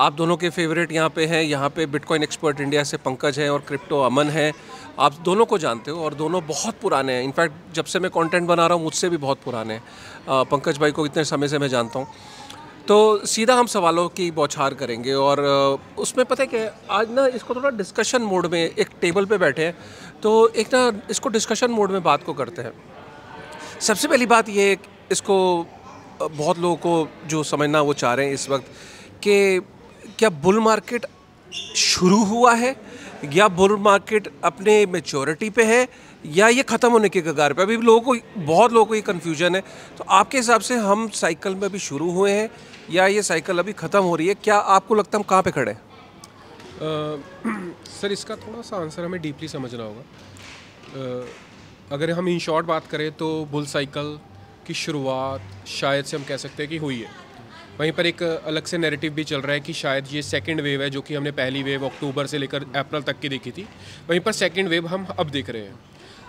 आप दोनों के फेवरेट यहाँ पे बिटकॉइन एक्सपर्ट इंडिया से पंकज हैं और क्रिप्टो अमन है। आप दोनों को जानते हो और दोनों बहुत पुराने हैं। इनफैक्ट जब से मैं कंटेंट बना रहा हूँ मुझसे भी बहुत पुराने हैं। पंकज भाई को इतने समय से मैं जानता हूँ। तो सीधा हम सवालों की बौछार करेंगे और उसमें पता है क्या, आज ना इसको थोड़ा डिस्कशन मोड में एक टेबल पे बैठे हैं, तो एक ना इसको डिस्कशन मोड में बात को करते हैं। सबसे पहली बात ये, इसको बहुत लोगों को जो समझना वो चाह रहे हैं इस वक्त कि क्या बुल मार्केट शुरू हुआ है या बुल मार्केट अपने मैच्योरिटी पे है या ये ख़त्म होने के कगार पे। अभी बहुत लोगों को ये कन्फ्यूजन है। तो आपके हिसाब से हम साइकिल में अभी शुरू हुए हैं या ये साइकिल अभी ख़त्म हो रही है? क्या आपको लगता है हम कहाँ पे खड़े हैं? सर, इसका थोड़ा सा आंसर हमें डीपली समझना होगा। अगर हम इन शॉर्ट बात करें तो बुल साइकिल की शुरुआत शायद से हम कह सकते हैं कि हुई है। वहीं पर एक अलग से नैरेटिव भी चल रहा है कि शायद ये सेकंड वेव है, जो कि हमने पहली वेव अक्टूबर से लेकर अप्रैल तक की देखी थी, वहीं पर सेकंड वेव हम अब देख रहे हैं।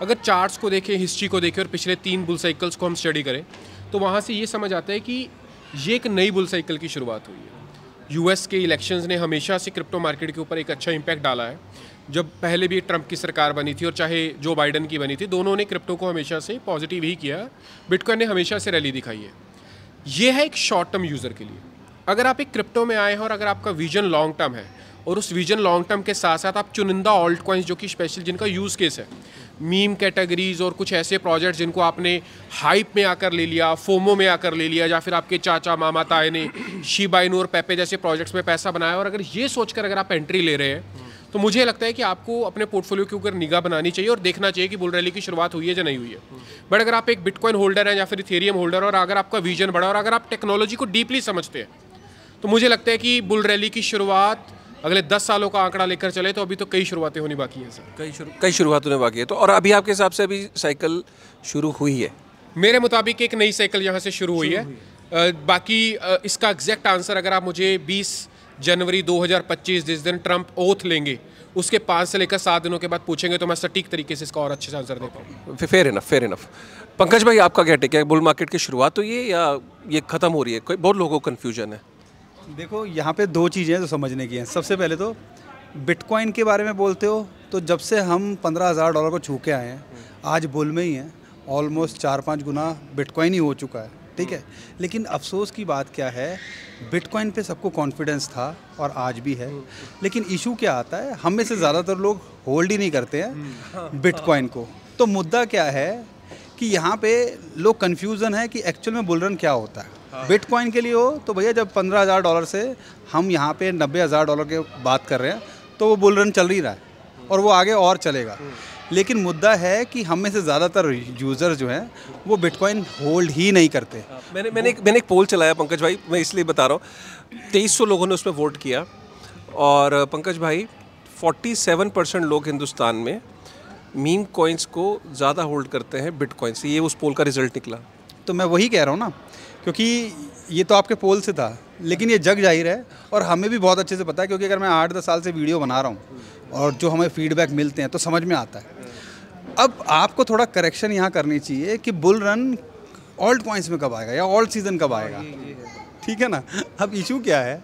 अगर चार्ट्स को देखें, हिस्ट्री को देखें और पिछले 3 बुल साइकिल्स को हम स्टडी करें तो वहाँ से ये समझ आता है कि ये एक नई बुल साइकिल की शुरुआत हुई है। यूएस के इलेक्शंस ने हमेशा से क्रिप्टो मार्केट के ऊपर एक अच्छा इम्पैक्ट डाला है। जब पहले भी ट्रंप की सरकार बनी थी और चाहे जो बाइडन की बनी थी, दोनों ने क्रिप्टो को हमेशा से पॉजिटिव ही किया। बिटकॉइन ने हमेशा से रैली दिखाई है। ये है एक शॉर्ट टर्म यूज़र के लिए। अगर आप एक क्रिप्टो में आए हैं और अगर आपका विजन लॉन्ग टर्म है और उस विजन लॉन्ग टर्म के साथ साथ आप चुनिंदा ऑल्ट कॉइन्स जो कि स्पेशल जिनका यूज़ केस है, मीम कैटेगरीज और कुछ ऐसे प्रोजेक्ट्स जिनको आपने हाइप में आकर ले लिया, फोमो में आकर ले लिया, या फिर आपके चाचा मामा ताए ने शिबा इनू और पेपे जैसे प्रोजेक्ट्स में पैसा बनाया, और अगर ये सोचकर अगर आप एंट्री ले रहे हैं तो मुझे लगता है कि आपको अपने पोर्टफोलियो के ऊपर निगाह बनानी चाहिए और देखना चाहिए कि बुल रैली की शुरुआत हुई है या नहीं हुई है। बट अगर आप एक बिटकॉइन होल्डर हैं या फिर इथेरियम होल्डर, और अगर आपका विजन बड़ा और अगर आप टेक्नोलॉजी को डीपली समझते हैं, तो मुझे लगता है कि बुल रैली की शुरुआत अगले 10 सालों का आंकड़ा लेकर चले तो अभी तो कई शुरुआतें होनी बाकी हैं सर। कई शुरुआत होने बाकी है। तो और अभी आपके हिसाब से अभी साइकिल शुरू हुई है? मेरे मुताबिक एक नई साइकिल यहाँ से शुरू हुई है। बाकी इसका एग्जैक्ट आंसर अगर आप मुझे 20 जनवरी 2025 जिस दिन ट्रंप ओथ लेंगे उसके 5 से लेकर 7 दिनों के बाद पूछेंगे तो मैं सटीक तरीके से इसका और अच्छे से आंसर दे पाऊँ। Fair enough. पंकज भाई, आपका क्या टेक है? बुल मार्केट की शुरुआत हुई है या ये ख़त्म हो रही है? कोई बहुत लोगों को कन्फ्यूजन है। देखो, यहाँ पे 2 चीज़ें हैं जो समझने की हैं। सबसे पहले तो बिटकॉइन के बारे में बोलते हो तो जब से हम $15,000 को छू के आए हैं, आज बुल में ही हैं, ऑलमोस्ट 4-5 गुना बिटकॉइन ही हो चुका है, ठीक है। लेकिन अफसोस की बात क्या है, बिटकॉइन पे सबको कॉन्फिडेंस था और आज भी है, लेकिन इशू क्या आता है, हम में से ज़्यादातर लोग होल्ड ही नहीं करते हैं बिटकॉइन को। तो मुद्दा क्या है कि यहाँ पे लोग कन्फ्यूज़न है कि एक्चुअल में बुल रन क्या होता है। बिटकॉइन के लिए हो तो भैया जब $15,000 से हम यहाँ पे $90,000 के बात कर रहे हैं तो वो बुल रन चल ही रहा है और वो आगे और चलेगा। लेकिन मुद्दा है कि हम में से ज़्यादातर यूज़र जो हैं वो बिटकॉइन होल्ड ही नहीं करते। मैंने एक पोल चलाया पंकज भाई, मैं इसलिए बता रहा हूँ। 2300 लोगों ने उसमें वोट किया और पंकज भाई 47% लोग हिंदुस्तान में मीम कॉइन्स को ज़्यादा होल्ड करते हैं बिटकॉइन से। ये उस पोल का रिजल्ट निकला। तो मैं वही कह रहा हूँ ना, क्योंकि ये तो आपके पोल से था, लेकिन ये जग जाहिर है और हमें भी बहुत अच्छे से पता है, क्योंकि अगर मैं 8-10 साल से वीडियो बना रहा हूँ और जो हमें फीडबैक मिलते हैं तो समझ में आता है। अब आपको थोड़ा करेक्शन यहाँ करनी चाहिए कि बुल रन ऑल्ट कॉइन्स में कब आएगा या ऑल्ट सीजन कब आएगा, ठीक है ना। अब इशू क्या है,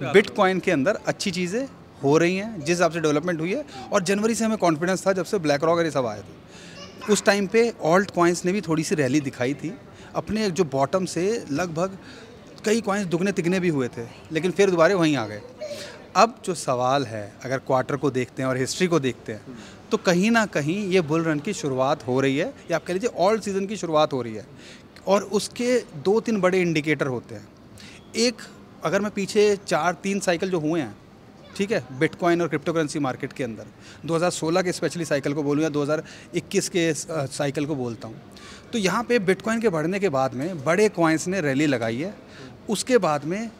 बिटकॉइन के अंदर अच्छी चीज़ें हो रही हैं जिस हिसाब से डेवलपमेंट हुई है, और जनवरी से हमें कॉन्फिडेंस था जब से ब्लैक रॉक और ये सब आए थे। उस टाइम पे ऑल्ट कॉइन्स ने भी थोड़ी सी रैली दिखाई थी, अपने जो बॉटम से लगभग कई कॉइन्स दुगने तिगने भी हुए थे, लेकिन फिर दोबारा वहीं आ गए। अब जो सवाल है, अगर क्वार्टर को देखते हैं और हिस्ट्री को देखते हैं तो कहीं ना कहीं ये बुल रन की शुरुआत हो रही है, या आप कह लीजिए ऑल्ट सीज़न की शुरुआत हो रही है। और उसके 2-3 बड़े इंडिकेटर होते हैं। एक, अगर मैं पीछे 4-3 साइकिल जो हुए हैं, ठीक है, बिटकॉइन और क्रिप्टो करेंसी मार्केट के अंदर 2016 के स्पेशली साइकिल को बोलूँ या 2021 के साइकिल को बोलता हूँ, तो यहाँ पे बिटकॉइन के बढ़ने के बाद में बड़े कॉइन्स ने रैली लगाई है। उसके बाद में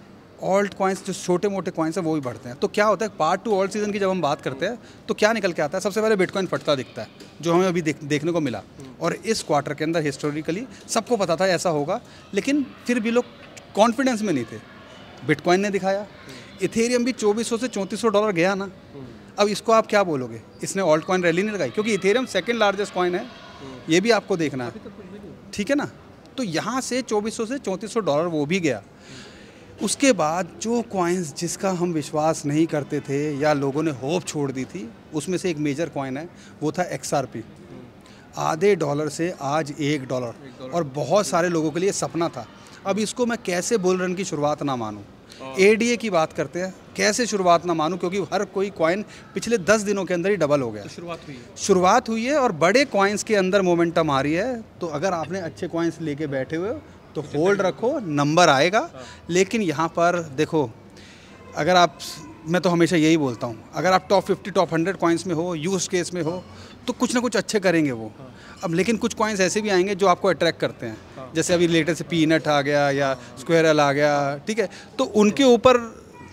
ऑल्ट कॉइन्स, जो छोटे मोटे कॉइन्स हैं, वो भी बढ़ते हैं। तो क्या होता है, पार्ट 2 ऑल्ट सीज़न की जब हम बात करते हैं तो क्या निकल के आता है, सबसे पहले बिटकॉइन फटता दिखता है, जो हमें अभी देखने को मिला। और इस क्वार्टर के अंदर हिस्टोरिकली सबको पता था ऐसा होगा, लेकिन फिर भी लोग कॉन्फिडेंस में नहीं थे। बिटकॉइन ने दिखाया, इथेरियम भी 2400 से $3400 गया ना। अब इसको आप क्या बोलोगे, इसने ऑल्ट कॉइन रैली नहीं लगाई? क्योंकि इथेरियम सेकंड लार्जेस्ट कॉइन है, ये भी आपको देखना है, ठीक है ना। तो यहाँ से $2400 से $3400 वो भी गया। उसके बाद जो कॉइन्स जिसका हम विश्वास नहीं करते थे या लोगों ने होप छोड़ दी थी, उसमें से एक मेजर कॉइन है, वो था XRP। आधे डॉलर से आज $1 और बहुत सारे लोगों के लिए सपना था। अब इसको मैं कैसे बुल रन की शुरुआत ना मानूं, ADA की बात करते हैं, कैसे शुरुआत ना मानूं, क्योंकि हर कोई कॉइन पिछले 10 दिनों के अंदर ही डबल हो गया। तो शुरुआत हुई है और बड़े कॉइन्स के अंदर मोमेंटम आ रही है। तो अगर आपने अच्छे कॉइन्स लेके बैठे हुए हो तो होल्ड रखो, नंबर आएगा। लेकिन यहाँ पर देखो, अगर आप, मैं तो हमेशा यही बोलता हूँ, अगर आप टॉप 50 टॉप 100 कॉइन्स में हो, यूज केस में हो, तो कुछ ना कुछ अच्छे करेंगे वो। अब लेकिन कुछ कॉइन्स ऐसे भी आएंगे जो आपको अट्रैक्ट करते हैं, जैसे अभी लेटेस्ट पीनट आ गया या स्क्वेरल आ गया, ठीक है, तो उनके ऊपर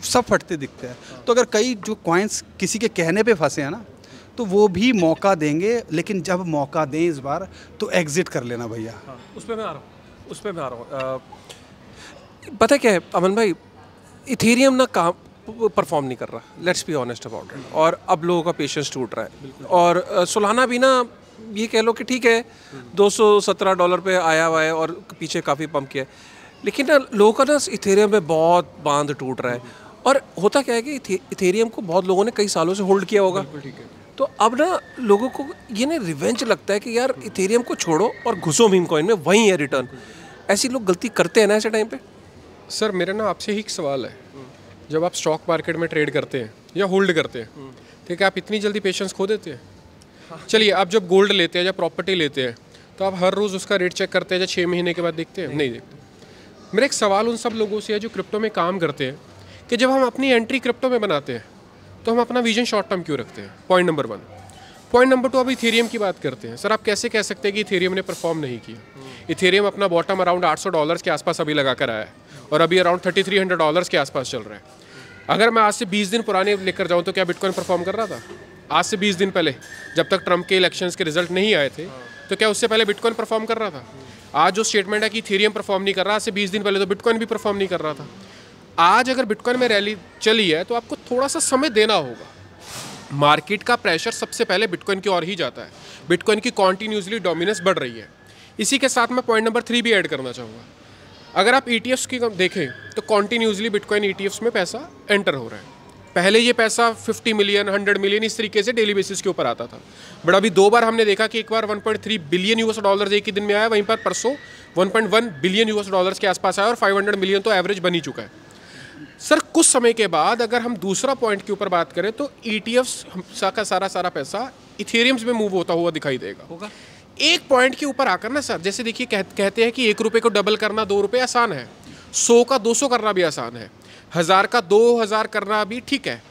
सब फटते दिखते हैं। तो अगर कई जो कॉइन्स किसी के कहने पे फंसे हैं ना, तो वो भी मौका देंगे, लेकिन जब मौका दें इस बार तो एग्जिट कर लेना भैया। उस पर मैं आ रहा हूँ। पता क्या है अमन भाई, इथेरियम ना काम परफॉर्म नहीं कर रहा, let's be honest about it. और अब लोगों का पेशेंस टूट रहा है। और सोलाना भी ना, ये कह लो कि ठीक है $217 पे आया हुआ है और पीछे काफ़ी पंप किया है, लेकिन ना लोगों का ना इथेरियम में बहुत बांध टूट रहा है। और होता क्या है कि इथेरियम को बहुत लोगों ने कई सालों से होल्ड किया होगा, तो अब ना लोगों को ये ना रिवेंज लगता है कि यार इथेरियम को छोड़ो और घुसो मीम कॉइन में, वहीं है रिटर्न। ऐसी लोग गलती करते हैं ना ऐसे टाइम पे। सर मेरा ना आपसे ही एक सवाल है, जब आप स्टॉक मार्केट में ट्रेड करते हैं या होल्ड करते हैं, ठीक है, आप इतनी जल्दी पेशेंस खो देते हैं? चलिए, आप जब गोल्ड लेते हैं या प्रॉपर्टी लेते हैं तो आप हर रोज़ उसका रेट चेक करते हैं या 6 महीने के बाद देखते हैं? नहीं देखते। मेरा एक सवाल उन सब लोगों से है जो क्रिप्टो में काम करते हैं कि जब हम अपनी एंट्री क्रिप्टो में बनाते हैं तो हम अपना विजन शॉर्ट टर्म क्यों रखते हैं? Point number 1। पॉइंट नंबर 2, अब इथेरियम की बात करते हैं। सर आप कैसे कह सकते हैं कि इथेरियम ने परफॉर्म नहीं किया? इथेरियम अपना बॉटम अराउंड $800 के आसपास अभी लगा कर आया है और अभी अराउंड $3300 के आसपास चल रहा है। अगर मैं आज से 20 दिन पुराने लेकर जाऊँ तो क्या बिटकॉइन परफॉर्म कर रहा था? आज से 20 दिन पहले, जब तक ट्रम्प के इलेक्शंस के रिजल्ट नहीं आए थे, तो क्या उससे पहले बिटकॉइन परफॉर्म कर रहा था? आज जो स्टेटमेंट है कि इथेरियम परफॉर्म नहीं कर रहा, आज से 20 दिन पहले तो बिटकॉइन भी परफॉर्म नहीं कर रहा था। आज अगर बिटकॉइन में रैली चली है तो आपको थोड़ा सा समय देना होगा। मार्केट का प्रेशर सबसे पहले बिटकॉइन की ओर ही जाता है। बिटकॉइन की कॉन्टिन्यूसली डोमिनेंस बढ़ रही है। इसी के साथ मैं पॉइंट नंबर 3 भी ऐड करना चाहूँगा। अगर आप ETFs की देखें तो कॉन्टिन्यूसली बिटकॉइन ETFs में पैसा एंटर हो रहा है। पहले ये पैसा 50 मिलियन 100 मिलियन इस तरीके से डेली बेसिस के ऊपर आता था, बट अभी 2 बार हमने देखा कि एक बार $1.3 बिलियन एक ही दिन में आया, वहीं पर परसों $1.1 बिलियन के आसपास आया और 500 मिलियन तो एवरेज बन ही चुका है। सर कुछ समय के बाद अगर हम दूसरा पॉइंट के ऊपर बात करें तो ETFs का सारा पैसा इथेरियम्स में मूव होता हुआ दिखाई देगा। एक पॉइंट के ऊपर आकर ना सर, जैसे देखिए कहते हैं कि ₹1 को डबल करना ₹2 आसान है, 100 का 200 करना भी आसान है, 1000 का 2000 करना भी ठीक है,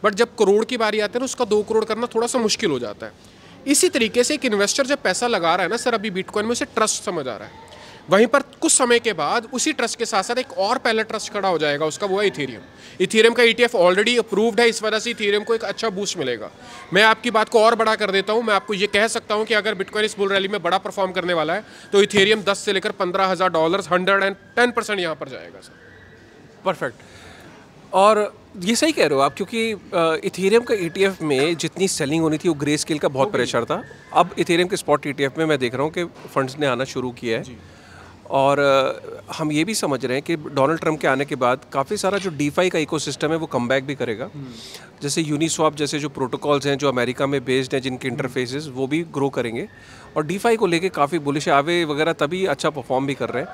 बट जब करोड़ की बारी आती है ना, उसका 2 करोड़ करना थोड़ा सा मुश्किल हो जाता है। इसी तरीके से एक इन्वेस्टर जब पैसा लगा रहा है ना सर, अभी बिटकॉइन में उसे ट्रस्ट समझ आ रहा है, वहीं पर कुछ समय के बाद उसी ट्रस्ट के साथ साथ एक और पहले ट्रस्ट खड़ा हो जाएगा, उसका वो है इथेरियम। इथेरियम का ETF ऑलरेडी अप्रूव्ड है, इस वजह से इथेरियम को एक अच्छा बूस्ट मिलेगा। मैं आपकी बात को और बड़ा कर देता हूं, मैं आपको ये कह सकता हूं कि अगर बिटकॉइन इस बुल रैली में बड़ा परफॉर्म करने वाला है तो इथेरियम 10 से लेकर $15,000 110% यहाँ पर जाएगा सर। परफेक्ट। और ये सही कह रहे हो आप, क्योंकि इथेरियम का ETF में जितनी सेलिंग होनी थी वो ग्रे स्केल का बहुत प्रेशर था। अब इथेरियम के स्पॉट ETF में मैं देख रहा हूँ कि फंड्स ने आना शुरू किया है। और हम ये भी समझ रहे हैं कि डोनाल्ड ट्रंप के आने के बाद काफ़ी सारा जो DeFi का इकोसिस्टम है वो कमबैक भी करेगा। जैसे यूनिस्वैप जैसे जो प्रोटोकॉल्स हैं जो अमेरिका में बेस्ड हैं, जिनके इंटरफेसेस वो भी ग्रो करेंगे। और DeFi को लेके काफ़ी बुलिश है, आवे वगैरह तभी अच्छा परफॉर्म भी कर रहे हैं।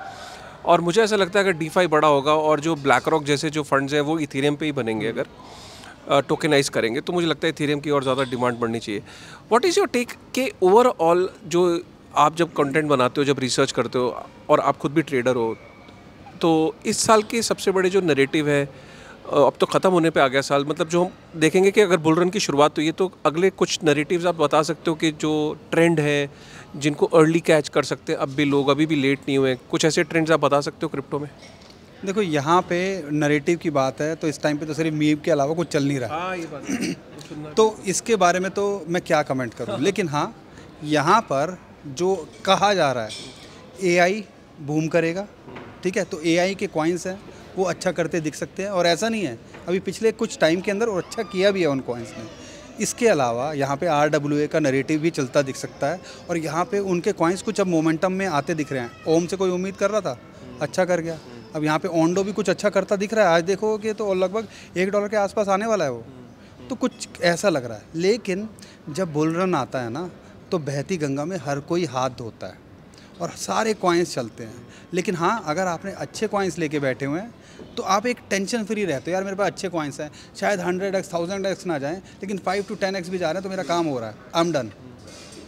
और मुझे ऐसा लगता है अगर DeFi बड़ा होगा और जो ब्लैक रॉक जैसे जो फंड्स हैं वो इथेरियम पे ही बनेंगे, अगर टोकनाइज करेंगे, तो मुझे लगता है इथेरियम की और ज़्यादा डिमांड बढ़नी चाहिए। व्हाट इज़ योर टेक के ओवरऑल, जो आप जब कंटेंट बनाते हो, जब रिसर्च करते हो और आप खुद भी ट्रेडर हो, तो इस साल के सबसे बड़े जो नैरेटिव है, अब तो ख़त्म होने पे आ गया साल, मतलब जो हम देखेंगे कि अगर बुल रन की शुरुआत हुई है तो अगले कुछ नैरेटिव्स आप बता सकते हो कि जो ट्रेंड है, जिनको अर्ली कैच कर सकते हैं अब भी लोग, अभी भी लेट नहीं हुए, कुछ ऐसे ट्रेंड्स आप बता सकते हो क्रिप्टो में? देखो, यहाँ पे नैरेटिव की बात है तो इस टाइम पे तो सिर्फ मीम के अलावा कुछ चल नहीं रहा। हाँ, ये बात तो इसके बारे में तो मैं क्या कमेंट करूँ, लेकिन हाँ, यहाँ पर जो कहा जा रहा है AI बूम करेगा, ठीक है, तो AI के कॉइन्स हैं वो अच्छा करते दिख सकते हैं। और ऐसा नहीं है, अभी पिछले कुछ टाइम के अंदर और अच्छा किया भी है उन कॉइन्स ने। इसके अलावा यहाँ पे RWA का नैरेटिव भी चलता दिख सकता है और यहाँ पे उनके कॉइन्स कुछ अब मोमेंटम में आते दिख रहे हैं। ओम से कोई उम्मीद कर रहा था, अच्छा कर गया। अब यहाँ पे ओंडो भी कुछ अच्छा करता दिख रहा है, आज देखो कि तो लगभग $1 के आसपास आने वाला है वो, तो कुछ ऐसा लग रहा है। लेकिन जब बुल रन आता है ना, तो बहती गंगा में हर कोई हाथ धोता है और सारे कॉइन्स चलते हैं। लेकिन हाँ, अगर आपने अच्छे कॉइन्स लेके बैठे हुए हैं तो आप एक टेंशन फ्री रहते हो, यार मेरे पास अच्छे कॉइन्स हैं, शायद 100x 1000x ना जाएं, लेकिन 5 to 10x भी जा रहे हैं तो मेरा काम हो रहा है, आई एम डन।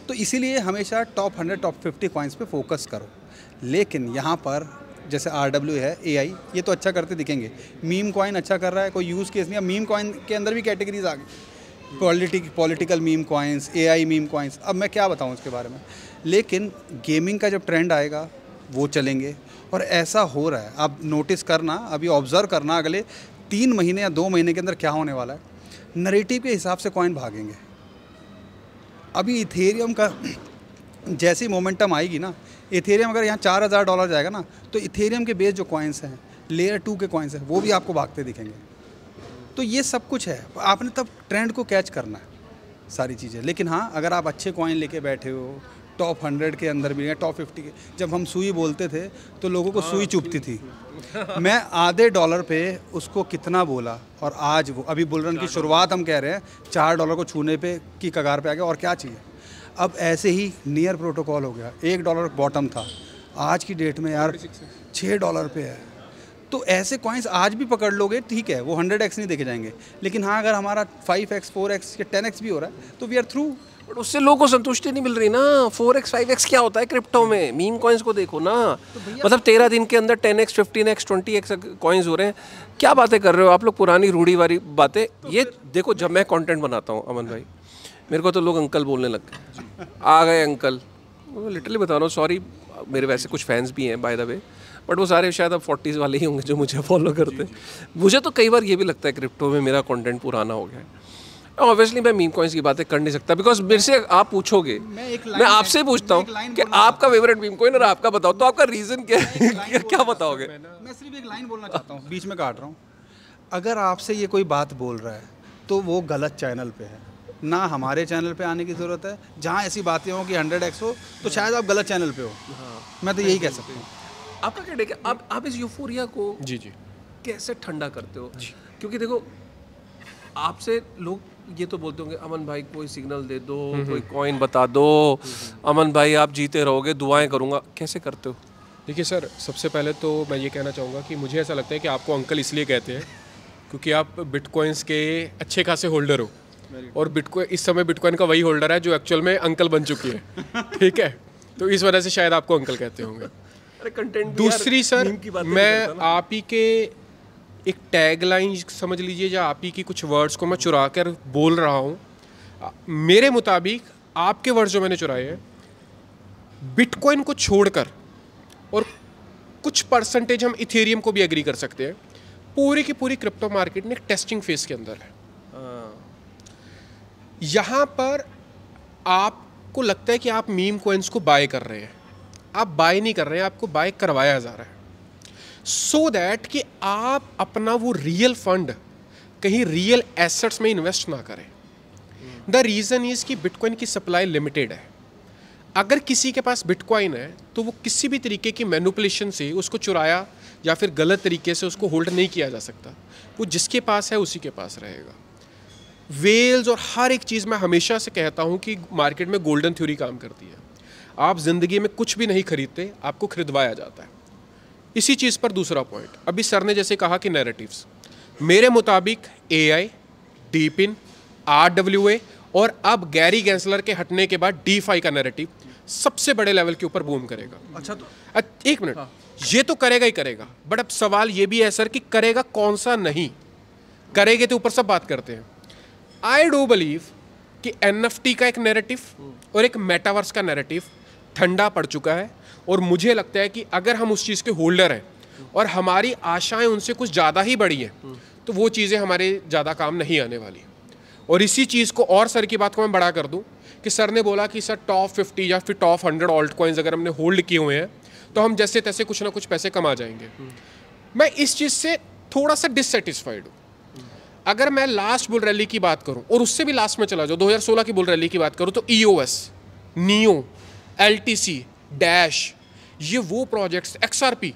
तो इसीलिए हमेशा टॉप 100 टॉप 50 कॉइन्स पे फोकस करो। लेकिन यहाँ पर जैसे RW है, AI, ये तो अच्छा करते दिखेंगे। मीम कॉइन अच्छा कर रहा है, कोई यूज़ केस नहीं। अब मीम कॉइन के अंदर भी कैटेगरीज आ गई, political meme coins, AI meme coins, अब मैं क्या बताऊँ उसके बारे में। लेकिन गेमिंग का जब ट्रेंड आएगा वो चलेंगे, और ऐसा हो रहा है। अब नोटिस करना, अभी ऑब्ज़र्व करना अगले 3 महीने या 2 महीने के अंदर क्या होने वाला है। नरेटिव के हिसाब से कॉइन भागेंगे। अभी इथेरियम का जैसी मोमेंटम आएगी ना, इथेरियम अगर यहाँ $4000 जाएगा ना, तो इथेरियम के बेस जो कॉइन्स हैं, लेयर 2 के कॉइन्स हैं, वो भी आपको भागते दिखेंगे। तो ये सब कुछ है, आपने तब ट्रेंड को कैच करना है सारी चीज़ें। लेकिन हाँ, अगर आप अच्छे कॉइन लेके बैठे हो, टॉप 100 के अंदर भी, टॉप 50 के, जब हम सुई बोलते थे तो लोगों को सुई चुभती थी। मैं आधे डॉलर पे उसको कितना बोला, और आज वो अभी बुल रन की शुरुआत हम कह रहे हैं, $4 को छूने पे की कगार पे आ गया, और क्या चाहिए। अब ऐसे ही नियर प्रोटोकॉल हो गया, $1 बॉटम था, आज की डेट में यार $6 पे है। तो ऐसे कॉइन्स आज भी पकड़ लोगे, ठीक है, वो 100x नहीं देखे जाएंगे। लेकिन हाँ, अगर हमारा 5x 4x या 10x भी हो रहा है तो वी आर थ्रू। बट उससे लोगों को संतुष्टि नहीं मिल रही ना। 4x 5x क्या होता है क्रिप्टो में? मीम कॉइन्स को देखो ना, मतलब 13 दिन के अंदर 10x 15x 20x कॉइन्स हो रहे हैं। क्या बातें कर रहे हो आप लोग, पुरानी रूढ़ीवादी बातें। ये देखो, जब मैं कंटेंट बनाता हूँ अमन भाई, मेरे को तो लोग अंकल बोलने लग गए, आ गए अंकल। लिटरली बता रहा हूँ, सॉरी, मेरे वैसे कुछ फैंस भी हैं बाय द वे, बट वो सारे शायद अब 40s वाले ही होंगे जो मुझे फॉलो करते हैं। मुझे तो कई बार ये भी लगता है क्रिप्टो में मेरा कंटेंट पुराना हो गया है। ऑब्वियसली मैं मीम कॉइन्स की बातें कर नहीं सकता, बिकॉज मेरे से आप पूछोगे, मैं आपसे पूछता हूँ कि आपका फेवरेट मीम कॉइन और आपका बताओ, तो आपका रीज़न क्या है? क्या बताओगे? मैं सिर्फ एक लाइन बोलना चाहता हूँ, बीच में काट रहा हूँ। अगर आपसे ये कोई बात बोल रहा है तो वो गलत चैनल पे है, ना हमारे चैनल पे आने की ज़रूरत है। जहाँ ऐसी बातें हो कि 100x हो, तो शायद आप गलत चैनल पे हो। मैं तो यही कह सकता हूँ। आपका क्या टेक है? आप इस यूफोरिया को जी कैसे ठंडा करते हो? क्योंकि देखो, आपसे लोग ये तो बोलते होंगे, अमन भाई कोई सिग्नल दे दो, कोई कॉइन बता दो, अमन भाई आप जीते रहोगे, दुआएं करूंगा। कैसे करते हो? देखिए सर, सबसे पहले तो मैं ये कहना चाहूँगा कि मुझे ऐसा लगता है कि आपको अंकल इसलिए कहते हैं क्योंकि आप बिटकॉइंस के अच्छे खासे होल्डर हो, और बिटकॉइन इस समय बिटकॉइन का वही होल्डर है जो एक्चुअल में अंकल बन चुकी है। ठीक है, तो इस वजह से शायद आपको अंकल कहते होंगे। अरे कंटेंट दूसरी सर, मैं आप ही के एक टैगलाइन समझ लीजिए, या आप ही की कुछ वर्ड्स को मैं चुरा कर बोल रहा हूँ। मेरे मुताबिक आपके वर्ड्स जो मैंने चुराए हैं, बिटकॉइन को छोड़कर और कुछ परसेंटेज हम इथेरियम को भी एग्री कर सकते हैं, पूरी की पूरी क्रिप्टो मार्केट में एक टेस्टिंग फेज के अंदर है। यहाँ पर आपको लगता है कि आप मीम कॉइन्स को बाय कर रहे हैं, आप बाय नहीं कर रहे हैं, आपको बाय करवाया जा रहा है, सो दैट कि आप अपना वो रियल फंड कहीं रियल एसेट्स में इन्वेस्ट ना करें। द रीज़न इज़ कि बिटकॉइन की सप्लाई लिमिटेड है। अगर किसी के पास बिटकॉइन है तो वो किसी भी तरीके की मैनिपुलेशन से उसको चुराया या फिर गलत तरीके से उसको होल्ड नहीं किया जा सकता। वो जिसके पास है उसी के पास रहेगा। वेल्स और हर एक चीज़ मैं हमेशा से कहता हूँ कि मार्केट में गोल्डन थ्योरी काम करती है। आप ज़िंदगी में कुछ भी नहीं खरीदते, आपको खरीदवाया जाता है। इसी चीज़ पर दूसरा पॉइंट, अभी सर ने जैसे कहा कि नैरेटिव्स, मेरे मुताबिक AI, डीपिन, RWA और अब गैरी गैंसलर के हटने के बाद DeFi का नैरेटिव सबसे बड़े लेवल के ऊपर बूम करेगा। अच्छा, तो एक मिनट, ये तो करेगा ही करेगा, बट अब सवाल ये भी है सर कि करेगा कौन सा नहीं करेगा, तो ऊपर सब बात करते हैं। आई डू बिलीव कि NFT का एक नैरेटिव और एक मेटावर्स का नैरेटिव ठंडा पड़ चुका है, और मुझे लगता है कि अगर हम उस चीज़ के होल्डर हैं और हमारी आशाएं उनसे कुछ ज़्यादा ही बड़ी हैं, तो वो चीज़ें हमारे ज़्यादा काम नहीं आने वाली। और इसी चीज़ को, और सर की बात को मैं बड़ा कर दूं कि सर ने बोला कि सर टॉप 50 या फिर टॉप 100 ऑल्ट कॉइन्स अगर हमने होल्ड किए हुए हैं तो हम जैसे तैसे कुछ ना कुछ पैसे कमा जाएंगे। मैं इस चीज़ से थोड़ा सा डिससेटिस्फाइड हूँ। अगर मैं लास्ट बुल रैली की बात करूँ और उससे भी लास्ट में चला जाऊँ, 2016 की बुल रैली की बात करूँ, तो EOS, NIO, LTC, डैश, ये वो प्रोजेक्ट्स, XRP,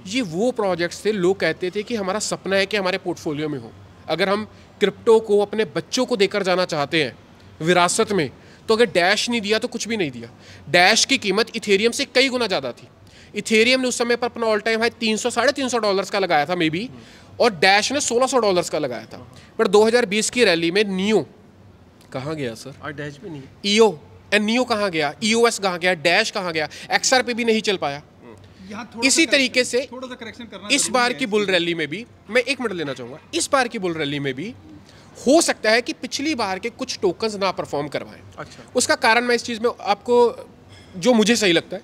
ये वो प्रोजेक्ट्स थे, लोग कहते थे कि हमारा सपना है कि हमारे पोर्टफोलियो में हो। अगर हम क्रिप्टो को अपने बच्चों को देकर जाना चाहते हैं विरासत में, तो अगर डैश नहीं दिया तो कुछ भी नहीं दिया। डैश की कीमत इथेरियम से कई गुना ज़्यादा थी। इथेरियम ने उस समय पर अपना ऑल टाइम हाई 300-350 डॉलर्स का लगाया था मे बी, और डैश ने 1600 डॉलर्स का लगाया था। बट 2020 की रैली में नियो कहाँ गया सर? और डैश भी नहीं। ईओ एंड नियो कहाँ गया? ईओएस कहाँ गया? डैश कहाँ गया? XRP भी नहीं चल पाया। इसी तरीके से इस बार की बुल रैली में भी, मैं 1 मिनट लेना चाहूँगा, इस बार की बुल रैली में भी हो सकता है कि पिछली बार के कुछ टोकन्स ना परफॉर्म करवाएं। अच्छा। उसका कारण मैं इस चीज़ में आपको, जो मुझे सही लगता है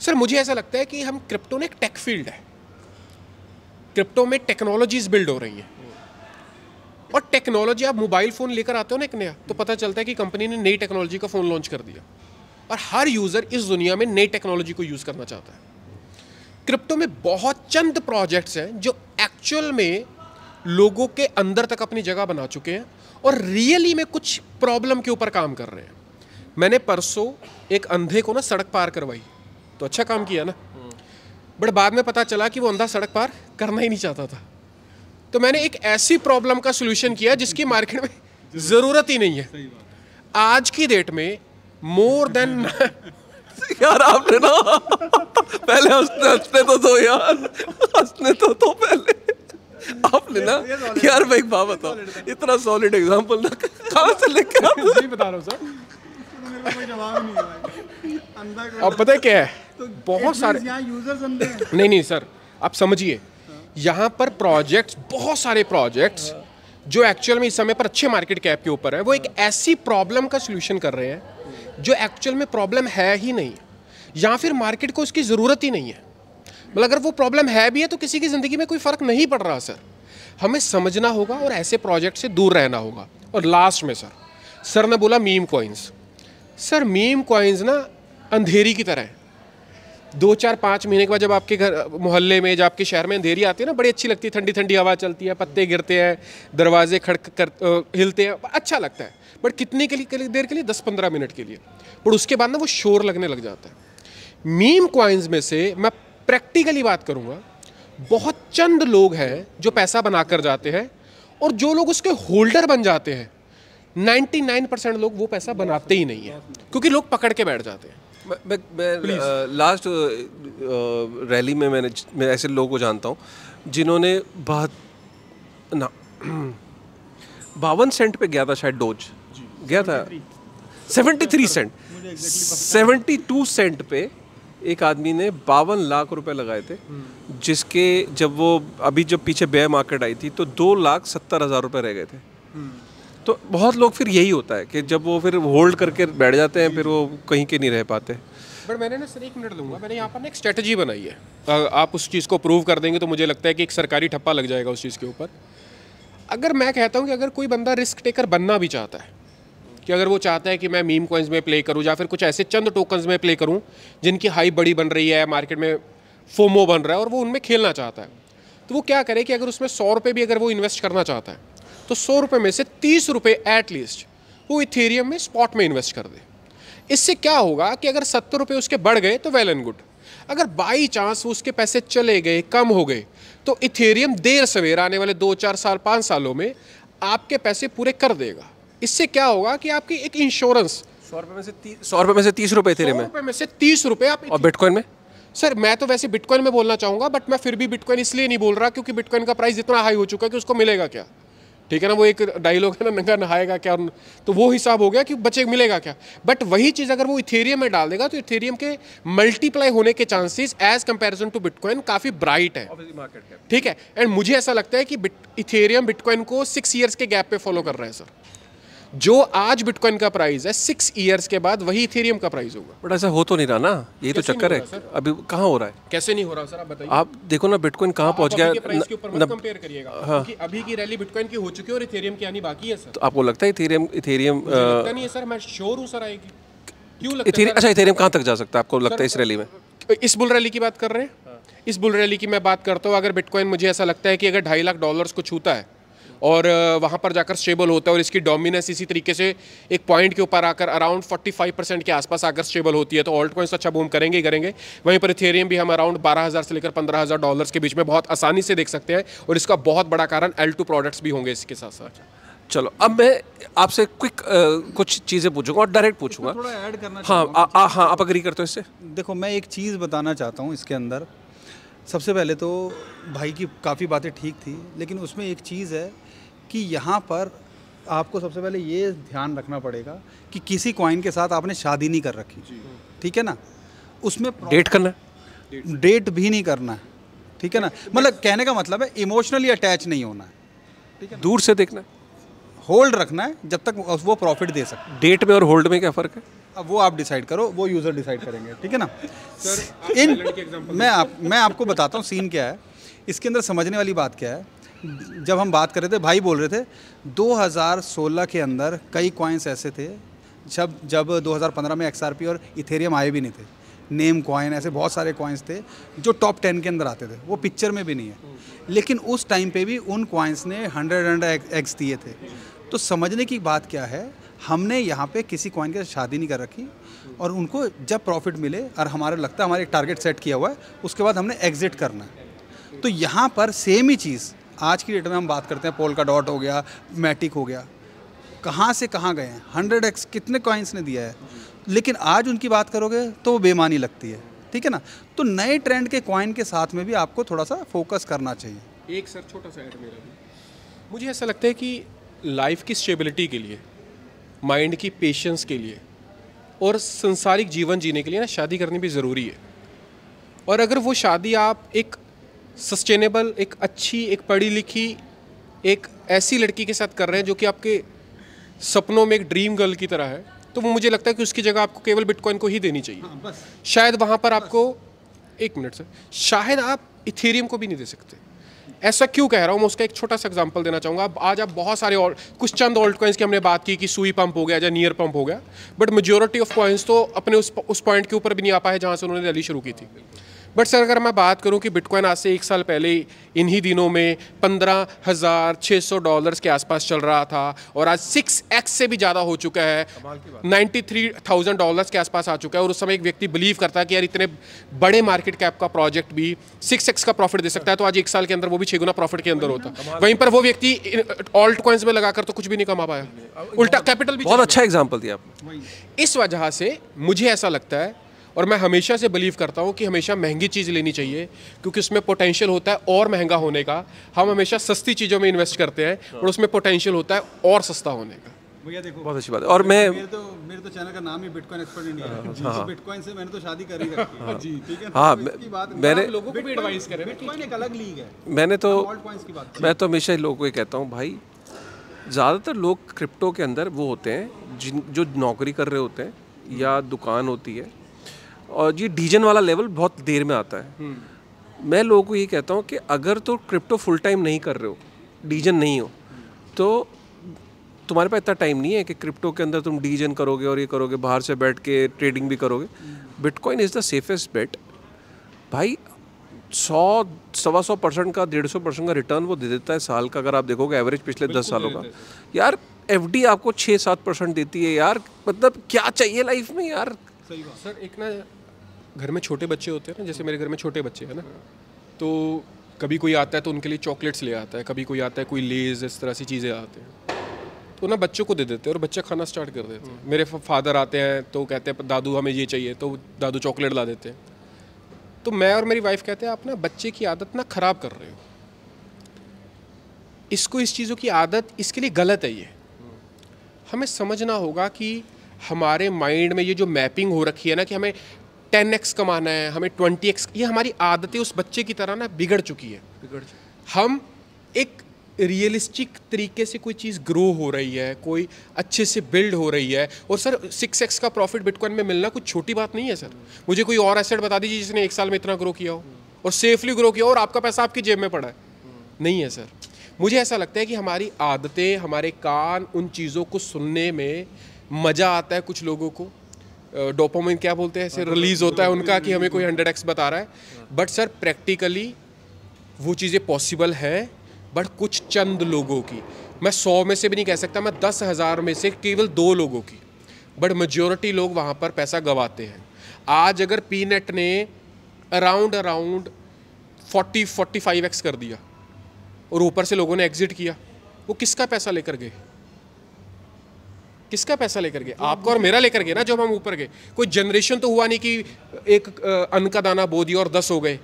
सर, मुझे ऐसा लगता है कि हम क्रिप्टो ने एक टेक फील्ड है, क्रिप्टो में टेक्नोलॉजीज बिल्ड हो रही हैं, और टेक्नोलॉजी, आप मोबाइल फ़ोन लेकर आते हो ना एक नया, तो पता चलता है कि कंपनी ने नई टेक्नोलॉजी का फ़ोन लॉन्च कर दिया, और हर यूज़र इस दुनिया में नई टेक्नोलॉजी को यूज़ करना चाहता है। क्रिप्टो में बहुत चंद प्रोजेक्ट्स हैं जो एक्चुअल में लोगों के अंदर तक अपनी जगह बना चुके हैं और रियली में कुछ प्रॉब्लम के ऊपर काम कर रहे हैं। मैंने परसों एक अंधे को ना सड़क पार करवाई, तो अच्छा काम किया ना, बट बाद में पता चला कि वो अंधा सड़क पार करना ही नहीं चाहता था। तो मैंने एक ऐसी प्रॉब्लम का सोल्यूशन किया जिसकी मार्केट में ज़रूरत ही नहीं है। आज की डेट में मोर देन यार आपने ना पहले हंसने तो दो यार, हंसने तो दो पहले। आपने ना यार, मैं एक बात बताओ, इतना सॉलिड एग्जांपल ना कहाँ से लेके आप? नहीं बता रहा हूँ सर, अब पता है क्या है, बहुत सारे नहीं सर, आप समझिए, यहाँ पर प्रोजेक्ट्स, बहुत सारे प्रोजेक्ट्स जो एक्चुअल में इस समय पर अच्छे मार्केट कैप के ऊपर है, वो एक ऐसी प्रॉब्लम का सोल्यूशन कर रहे हैं जो एक्चुअल में प्रॉब्लम है ही नहीं, या फिर मार्केट को उसकी ज़रूरत ही नहीं है। मतलब अगर वो प्रॉब्लम है भी है तो किसी की ज़िंदगी में कोई फ़र्क नहीं पड़ रहा सर। हमें समझना होगा और ऐसे प्रोजेक्ट से दूर रहना होगा। और लास्ट में सर ने बोला meme coins. Sir meme coins ना अंधेरी की तरह है। 2-4-5 महीने के बाद जब आपके घर मोहल्ले में, जब आपके शहर में अंधेरी आती है ना, बड़ी अच्छी लगती है, ठंडी ठंडी हवा चलती है, पत्ते गिरते हैं, दरवाजे हिलते हैं, अच्छा लगता है। बट कितने देर के लिए? 10-15 मिनट के लिए। पर उसके बाद ना वो शोर लगने लग जाता है। मीम कॉइन्स में से मैं प्रैक्टिकली बात करूंगा, बहुत चंद लोग हैं जो पैसा बनाकर जाते हैं, और जो लोग उसके होल्डर बन जाते हैं, 99% लोग वो पैसा बनाते ही नहीं है, क्योंकि लोग पकड़ के बैठ जाते हैं। मैं लास्ट रैली में मैं ऐसे लोगों को जानता हूँ जिन्होंने 52 सेंट पे गया था, शायद डोज गया था 73 सेंट, 72 सेंट पे एक आदमी ने 52 लाख रुपए लगाए थे, जिसके जब पीछे बेयर मार्केट आई थी तो 2,70,000 रुपए रह गए थे। तो बहुत लोग फिर यही होता है कि जब वो फिर होल्ड करके बैठ जाते हैं, फिर वो कहीं के नहीं रह पाते। बट मैंने ना सर 1 मिनट लूँगा, मैंने यहाँ पर ना एक स्ट्रेटजी बनाई है। आप उस चीज़ को प्रूव कर देंगे तो मुझे लगता है कि एक सरकारी ठप्पा लग जाएगा उस चीज़ के ऊपर। अगर मैं कहता हूँ कि अगर कोई बंदा रिस्क टेकर बनना भी चाहता है, कि अगर वो चाहता है कि मैं मीम कॉइन्स में प्ले करूँ या फिर कुछ ऐसे चंद टोकन्स में प्ले करूँ जिनकी हाइप बड़ी बन रही है, मार्केट में फोमो बन रहा है, और वो उनमें खेलना चाहता है, तो वो क्या करे कि अगर उसमें 100 रुपये भी अगर वो इन्वेस्ट करना चाहता है, तो 100 रुपये में से 30 रुपये एटलीस्ट वो इथेरियम में स्पॉट में इन्वेस्ट कर दे। इससे क्या होगा कि अगर 70 रुपये उसके बढ़ गए तो वेल एंड गुड। अगर बाई चांस उसके पैसे चले गए, कम हो गए, तो इथेरियम देर सवेर आने वाले 2-4 साल 5 सालों में आपके पैसे पूरे कर देगा। इससे क्या होगा कि आपकी एक इंश्योरेंस, 100 रुपये में से 30 रुपये इथेरियम में, 100 रुपये में से 30 रुपये आप। और बिटकॉइन में सर मैं तो वैसे बिटकॉइन में बोलना चाहूँगा, बट मैं फिर भी बिटकॉइन इसलिए नहीं बोल रहा क्योंकि बिटकॉइन का प्राइस इतना हाई हो चुका है कि उसको मिलेगा क्या। ठीक है ना, वो एक डायलॉग है ना, नंगा नहाएगा क्या, तो वो हिसाब हो गया कि बचे मिलेगा क्या। बट वही चीज़ अगर वो इथेरियम में डाल देगा तो इथेरियम के मल्टीप्लाई होने के chances as comparison to bitcoin काफ़ी ब्राइट है। ठीक है, एंड मुझे ऐसा लगता है कि इथेरियम बिटकॉइन को 6 ईयर्स के गैप पे फॉलो कर रहा है सर। जो आज बिटकॉइन का प्राइस है, 6 ईयर्स के बाद वही इथेरियम का प्राइस होगा। बट ऐसा हो तो नहीं रहा ना, यही तो चक्कर है। अभी कहाँ हो रहा है? कैसे नहीं हो रहा सर, आप बताइए। आप देखो ना बिटकॉइन कहाँ पहुँच गया। प्राइस के ऊपर मत कंपेयर करिएगा, क्योंकि अभी की रैली बिटकॉइन की हो चुकी है और इथेरियम की आनी बाकी है सर। तो आपको लगता है इथेरियम लगता नहीं है सर, मैं श्योर हूँ सर आएगी। क्यों लगता है? अच्छा, इथेरियम कहाँ तक जा सकता है आपको लगता है इस रैली में? इस बुल रैली की बात कर रहे हैं? इस बुल रैली की मैं बात करता हूँ, अगर बिटकॉइन मुझे ऐसा लगता है कि अगर $2.5 लाख को छूता है और वहाँ पर जाकर स्टेबल होता है और इसकी डोमिनेंस इसी तरीके से एक पॉइंट के ऊपर आकर अराउंड 45% के आसपास आकर स्टेबल होती है, तो ऑल्ट कॉइन्स अच्छा बूम करेंगे ही करेंगे। वहीं पर इथेरियम भी हम अराउंड 12,000 से लेकर 15,000 डॉलर्स के बीच में बहुत आसानी से देख सकते हैं, और इसका बहुत बड़ा कारण L2 प्रोडक्ट्स भी होंगे इसके साथ साथ। चलो अब मैं आपसे क्विक कुछ चीज़ें पूछूंगा और डायरेक्ट पूछूंगा। थोड़ा ऐड करना हाँ हाँ, आप अग्री करते हो इससे? देखो, मैं एक चीज़ बताना चाहता हूँ इसके अंदर। सबसे पहले तो भाई की काफ़ी बातें ठीक थी, लेकिन उसमें एक चीज़ है कि यहाँ पर आपको सबसे पहले ये ध्यान रखना पड़ेगा कि किसी कॉइन के साथ आपने शादी नहीं कर रखी, ठीक है ना। उसमें डेट करना, डेट भी नहीं करना है, ठीक है ना। मतलब कहने का मतलब है इमोशनली अटैच नहीं होना है, ठीक है। दूर से देखना, होल्ड रखना है जब तक वो प्रॉफिट दे सकते। डेट में और होल्ड में क्या फ़र्क है? अब वो आप डिसाइड करो, वो यूज़र डिसाइड करेंगे, ठीक है ना। मैं आपको बताता हूँ सीन क्या है इसके अंदर। समझने वाली बात क्या है, जब हम बात कर रहे थे, भाई बोल रहे थे 2016 के अंदर कई कॉइन्स ऐसे थे जब 2015 में XRP और इथेरियम आए भी नहीं थे। नेम कॉइन, ऐसे बहुत सारे कॉइन्स थे जो टॉप 10 के अंदर आते थे, वो पिक्चर में भी नहीं है, लेकिन उस टाइम पे भी उन कॉइन्स ने 100x दिए थे। तो समझने की बात क्या है, हमने यहाँ पे किसी कॉइन के साथ शादी नहीं कर रखी, और उनको जब प्रॉफिट मिले और हमारा लगता है हमारे एक टारगेट सेट किया हुआ है, उसके बाद हमने एग्जिट करना है। तो यहाँ पर सेम ही चीज़ आज की डेट में हम बात करते हैं, पोल्काडॉट हो गया, मैटिक हो गया, कहाँ से कहाँ गए हैं, 100x कितने कॉइन्स ने दिया है, लेकिन आज उनकी बात करोगे तो वो बेमानी लगती है, ठीक है ना। तो नए ट्रेंड के कॉइन के साथ में भी आपको थोड़ा सा फोकस करना चाहिए। एक सर छोटा सा ऐड मेरा भी, मुझे ऐसा लगता है कि लाइफ की स्टेबिलिटी के लिए, माइंड की पेशेंस के लिए और संसारिक जीवन जीने के लिए ना शादी करनी भी ज़रूरी है। और अगर वो शादी आप एक सस्टेनेबल, एक अच्छी, एक पढ़ी लिखी, एक ऐसी लड़की के साथ कर रहे हैं जो कि आपके सपनों में एक ड्रीम गर्ल की तरह है, तो वो मुझे लगता है कि उसकी जगह आपको केवल बिटकॉइन को ही देनी चाहिए। हाँ, बस। शायद वहाँ पर आपको, एक मिनट सर, शायद आप इथेरियम को भी नहीं दे सकते। ऐसा क्यों कह रहा हूँ मैं, उसका एक छोटा सा एग्जांपल देना चाहूँगा। आज आप बहुत सारे और कुछ चंद ऑल्ट कॉइन्स की हमने बात की कि सुई पंप हो गया या नियर पंप हो गया, बट मेजोरिटी ऑफ कॉइन्स तो अपने उस पॉइंट के ऊपर भी नहीं आ पाए जहाँ से उन्होंने रैली शुरू की थी। बट सर अगर मैं बात करूं कि बिटकॉइन आज से 1 साल पहले इन्हीं दिनों में $15,600 के आसपास चल रहा था, और आज 6x से भी ज़्यादा हो चुका है, $93,000 के आसपास आ चुका है। और उस समय एक व्यक्ति बिलीव करता है कि यार इतने बड़े मार्केट कैप का प्रोजेक्ट भी 6x का प्रॉफिट दे सकता है, तो आज 1 साल के अंदर वो भी 6 गुना प्रॉफिट के अंदर होता। वहीं पर वो व्यक्ति ऑल्ट कॉइन्स में लगाकर तो कुछ भी नहीं कमा पाया, उल्टा कैपिटल भी। बहुत अच्छा एग्जाम्पल दिया आपने। इस वजह से मुझे ऐसा लगता है, और मैं हमेशा से बिलीव करता हूँ कि हमेशा महंगी चीज़ लेनी चाहिए, क्योंकि उसमें पोटेंशियल होता है और महंगा होने का। हम हमेशा सस्ती चीज़ों में इन्वेस्ट करते हैं, और उसमें पोटेंशियल होता है और सस्ता होने का। भैया देखो, बहुत अच्छी बात है। और मेरे तो चैनल का नाम ही बिटकॉइन एक्सपर्ट इंडिया है। तो बिटकॉइन से मैंने तो शादी कर ही रखी है जी, ठीक है। हाँ, मैंने लोगों को भी एडवाइस करें, बिटकॉइन एक अलग लीग है। मैं तो हमेशा लोगों को ये कहता हूँ, भाई ज़्यादातर लोग क्रिप्टो के अंदर वो होते हैं जो नौकरी कर रहे होते हैं या दुकान होती है, और ये डीजन वाला लेवल बहुत देर में आता है। मैं लोगों को ये कहता हूँ कि अगर तो क्रिप्टो फुल टाइम नहीं कर रहे हो, डीजन नहीं हो, तो तुम्हारे पास इतना टाइम नहीं है कि क्रिप्टो के अंदर तुम डीजन करोगे और ये करोगे, बाहर से बैठ के ट्रेडिंग भी करोगे। बिटकॉइन इज़ द सेफेस्ट बेट भाई। 100-125% का 150% का रिटर्न वो दे देता है साल का, अगर आप देखोगे एवरेज पिछले 10 सालों का। यार FD आपको 6-7% देती है यार, मतलब क्या चाहिए लाइफ में यार। सही बात सर। एक ना घर में छोटे बच्चे होते हैं ना, जैसे मेरे घर में छोटे बच्चे हैं ना, तो कभी कोई आता है तो उनके लिए चॉकलेट्स ले आता है, कभी कोई आता है कोई लेज़, इस तरह सी चीज़ें आते हैं, तो ना बच्चों को दे देते हैं और बच्चे खाना स्टार्ट कर देते हैं। मेरे फादर आते हैं तो कहते हैं दादू हमें ये चाहिए, तो दादू चॉकलेट ला देते हैं। तो मैं और मेरी वाइफ कहते हैं आप ना बच्चे की आदत ना ख़राब कर रहे हो, इसको इस चीज़ों की आदत इसके लिए गलत है। ये हमें समझना होगा कि हमारे माइंड में ये जो मैपिंग हो रखी है ना कि हमें 10x कमाना है, हमें 20x, ये हमारी आदतें उस बच्चे की तरह ना बिगड़ चुकी है। हम एक रियलिस्टिक तरीके से कोई चीज़ ग्रो हो रही है, कोई अच्छे से बिल्ड हो रही है, और सर 6x का प्रॉफिट बिटकॉइन में मिलना कुछ छोटी बात नहीं है सर। मुझे कोई और एसेट बता दीजिए जिसने 1 साल में इतना ग्रो किया हो और सेफली ग्रो किया हो और आपका पैसा आपकी जेब में पड़ा है। नहीं है सर। मुझे ऐसा लगता है कि हमारी आदतें, हमारे कान उन चीज़ों को सुनने में मज़ा आता है। कुछ लोगों को डोपामाइन क्या बोलते हैं, ऐसे रिलीज़ होता है उनका कि हमें कोई 100x बता रहा है, बट सर प्रैक्टिकली वो चीज़ें पॉसिबल हैं बट कुछ चंद लोगों की, मैं 100 में से भी नहीं कह सकता, मैं 10,000 में से केवल 2 लोगों की, बट मेजॉरिटी लोग वहाँ पर पैसा गंवाते हैं। आज अगर पीनेट ने अराउंड 40-45x कर दिया और ऊपर से लोगों ने एग्जिट किया, वो किसका पैसा लेकर गए? किसका पैसा लेकर गए? आपका और मेरा लेकर गए ना, जब हम ऊपर गए। कोई जनरेशन तो हुआ नहीं कि एक अन्न का दाना बो दिया और 10 हो गए।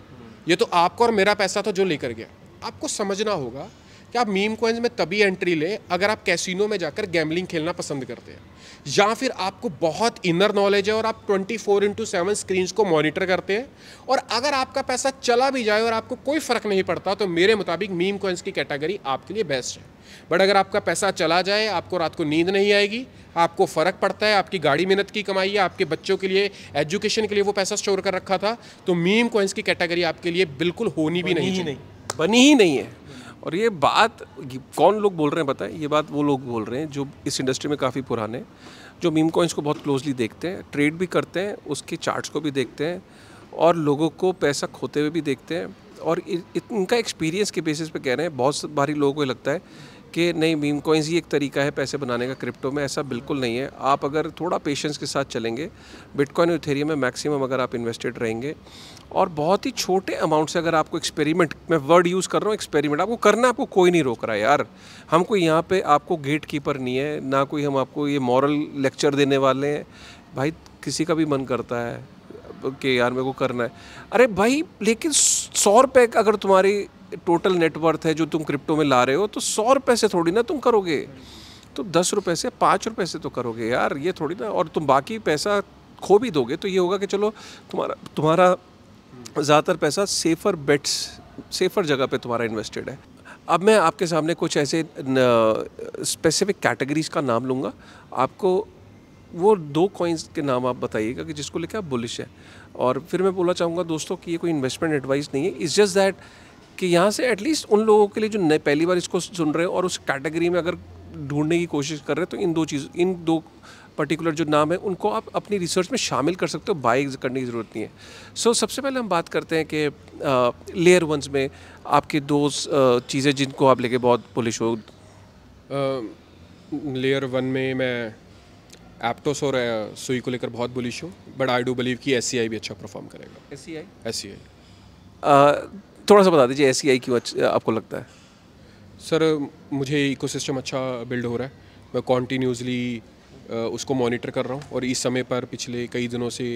ये तो आपका और मेरा पैसा था जो लेकर गया। आपको समझना होगा कि आप मीम कॉइन्स में तभी एंट्री लें अगर आप कैसीनो में जाकर गैम्बलिंग खेलना पसंद करते हैं, या फिर आपको बहुत इनर नॉलेज है और आप 24/7 स्क्रीन्स को मॉनिटर करते हैं। और अगर आपका पैसा चला भी जाए और आपको कोई फ़र्क नहीं पड़ता, तो मेरे मुताबिक मीम कॉइन्स की कैटेगरी आपके लिए बेस्ट है। बट अगर आपका पैसा चला जाए, आपको रात को नींद नहीं आएगी, आपको फ़र्क पड़ता है, आपकी गाड़ी मेहनत की कमाई है, आपके बच्चों के लिए एजुकेशन के लिए वो पैसा स्टोर कर रखा था, तो मीम कॉइन्स की कैटेगरी आपके लिए बिल्कुल होनी भी नहीं चाहिए। बनी ही नहीं है। और ये बात कौन लोग बोल रहे हैं बताएं? ये बात वो लोग बोल रहे हैं जो इस इंडस्ट्री में काफ़ी पुराने, जो मीम कॉइन्स को बहुत क्लोजली देखते हैं, ट्रेड भी करते हैं, उसके चार्ट्स को भी देखते हैं और लोगों को पैसा खोते हुए भी देखते हैं। और इनका एक्सपीरियंस के बेसिस पे कह रहे हैं। बहुत बारी लोगों को लगता है कि नहीं, मीम कॉइन्स ही एक तरीका है पैसे बनाने का क्रिप्टो में। ऐसा बिल्कुल नहीं है। आप अगर थोड़ा पेशेंस के साथ चलेंगे, बिटकॉइन और इथेरियम में मैक्सिमम अगर आप इन्वेस्टेड रहेंगे और बहुत ही छोटे अमाउंट से अगर आपको एक्सपेरिमेंट, मैं वर्ड यूज़ कर रहा हूँ एक्सपेरिमेंट, आपको करना, आपको कोई नहीं रोक रहा है यार। हम कोई यहाँ पे आपको गेट कीपर नहीं है, ना कोई हम आपको ये मॉरल लेक्चर देने वाले हैं। भाई किसी का भी मन करता है कि यार मेरे को करना है, अरे भाई, लेकिन 100 रुपये अगर तुम्हारी टोटल नेटवर्थ है जो तुम क्रिप्टो में ला रहे हो, तो 100 रुपये से थोड़ी ना तुम करोगे, तो 10 रुपये से, 5 रुपये से तो करोगे यार, ये थोड़ी ना। और तुम बाकी पैसा खो भी दोगे तो ये होगा कि चलो तुम्हारा ज़्यादातर पैसा सेफ़र बेट्स, सेफ़र जगह पे तुम्हारा इन्वेस्टेड है। अब मैं आपके सामने कुछ ऐसे स्पेसिफिक कैटेगरीज़ का नाम लूँगा, आपको वो 2 कॉइन्स के नाम आप बताइएगा कि जिसको लेकर आप बुलिश है। और फिर मैं बोलना चाहूँगा दोस्तों कि ये कोई इन्वेस्टमेंट एडवाइस नहीं है, इट्स जस्ट दैट कि यहाँ से एटलीस्ट उन लोगों के लिए जो नए पहली बार इसको सुन रहे हैं और उस कैटेगरी में अगर ढूंढने की कोशिश कर रहे हैं, तो इन दो पर्टिकुलर जो नाम है उनको आप अपनी रिसर्च में शामिल कर सकते हो, बाय करने की ज़रूरत नहीं है। सो सबसे पहले हम बात करते हैं कि लेयर वंस में आपके 2 चीज़ें जिनको आप लेके बहुत बुलिश हो। लेयर 1 में मैं एप्टोस और सुई को लेकर बहुत बुलिश हूँ, बट आई डू बिलीव कि SCI भी अच्छा परफॉर्म करेगा। SCI थोड़ा सा बता दीजिए SCI क्यों आपको लगता है? सर, मुझे इकोसिस्टम अच्छा बिल्ड हो रहा है, मैं कॉन्टीन्यूसली उसको मॉनिटर कर रहा हूँ और इस समय पर पिछले कई दिनों से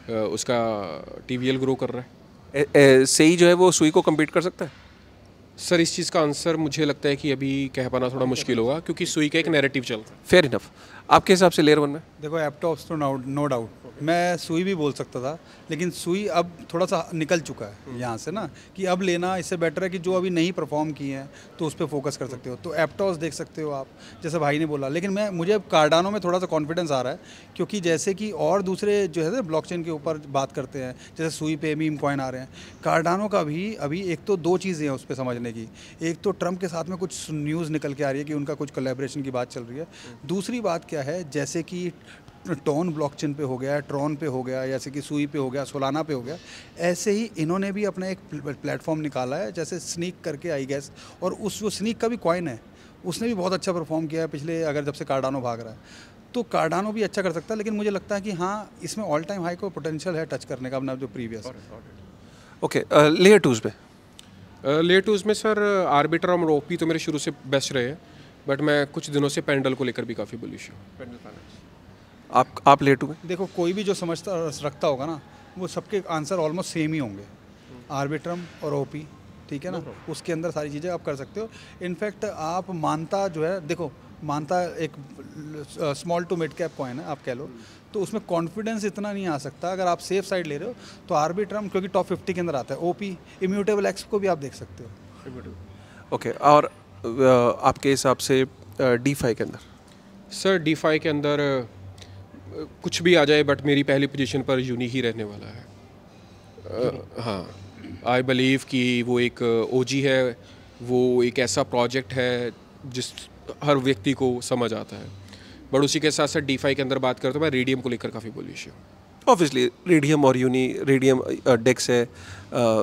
उसका TVL ग्रो कर रहा है। सही जो है वो सुई को कम्पीट कर सकता है? सर, इस चीज़ का आंसर मुझे लगता है कि अभी कह पाना थोड़ा मुश्किल होगा, क्योंकि सुई का एक नैरेटिव चल रहा है। Fair enough. आपके हिसाब से लेयर 1 में? देखो, एप्टॉप्स तो नो डाउट, मैं सुई भी बोल सकता था, लेकिन सुई अब थोड़ा सा निकल चुका है यहाँ से ना, कि अब लेना इससे बेटर है कि जो अभी नहीं परफॉर्म किए हैं तो उस पर फोकस कर सकते हो। तो एप्टॉस देख सकते हो आप, जैसे भाई ने बोला। लेकिन मुझे अब कार्डानो में थोड़ा सा कॉन्फिडेंस आ रहा है, क्योंकि जैसे कि और दूसरे जो है ब्लॉकचेन के ऊपर बात करते हैं, जैसे सुई पे मीम कॉइन आ रहे हैं, कार्डानो का भी अभी एक तो 2 चीज़ें हैं उस पर समझने की। एक तो ट्रम्प के साथ में कुछ न्यूज़ निकल के आ रही है कि उनका कुछ कोलैबोरेशन की बात चल रही है। दूसरी बात क्या है, जैसे कि टोन ब्लॉकचेन पे हो गया, ट्रॉन पे हो गया, जैसे कि सुई पे हो गया, सोलाना पे हो गया, ऐसे ही इन्होंने भी अपना एक प्लेटफॉर्म निकाला है, जैसे स्नीक करके, आई गेस। और वो स्नीक का भी कॉइन है, उसने भी बहुत अच्छा परफॉर्म किया है पिछले, अगर जब से कार्डानो भाग रहा है, तो कार्डानो भी अच्छा कर सकता है। लेकिन मुझे लगता है कि हाँ, इसमें ऑल टाइम हाई को पोटेंशियल है टच करने का, अपना जो प्रीवियस। ओके, लेयर 2 पे? लेयर 2 में सर आर्बिटर और ओपी तो मेरे शुरू से बेस्ट रहे हैं, बट मैं कुछ दिनों से पेंडल को लेकर भी काफ़ी बुलिश हूँ। आप लेयर 2 में? देखो, कोई भी जो समझता रखता होगा ना, वो सबके आंसर ऑलमोस्ट सेम ही होंगे, आर्बिट्रम और ओपी, ठीक है ना। उसके अंदर सारी चीज़ें आप कर सकते हो। इनफैक्ट आप मानता जो है, देखो मानता एक small to mid cap coin है, आप कह लो, तो उसमें कॉन्फिडेंस इतना नहीं आ सकता। अगर आप सेफ साइड ले रहे हो तो आर्बिट्रम, क्योंकि टॉप 50 के अंदर आता है। ओपी, इम्यूटेबल एक्स को भी आप देख सकते हो। ओके, और आपके हिसाब से DeFi के अंदर? सर, DeFi के अंदर कुछ भी आ जाए, बट मेरी पहली पोजीशन पर यूनी ही रहने वाला है। हाँ, आई बिलीव कि वो एक OG है, वो एक ऐसा प्रोजेक्ट है जिस हर व्यक्ति को समझ आता है। बट उसी के साथ साथ DeFi के अंदर बात करते मैं रेडियम को लेकर काफ़ी बुलिश हूँ। ऑब्वियसली रेडियम और रेडियम डेक्स है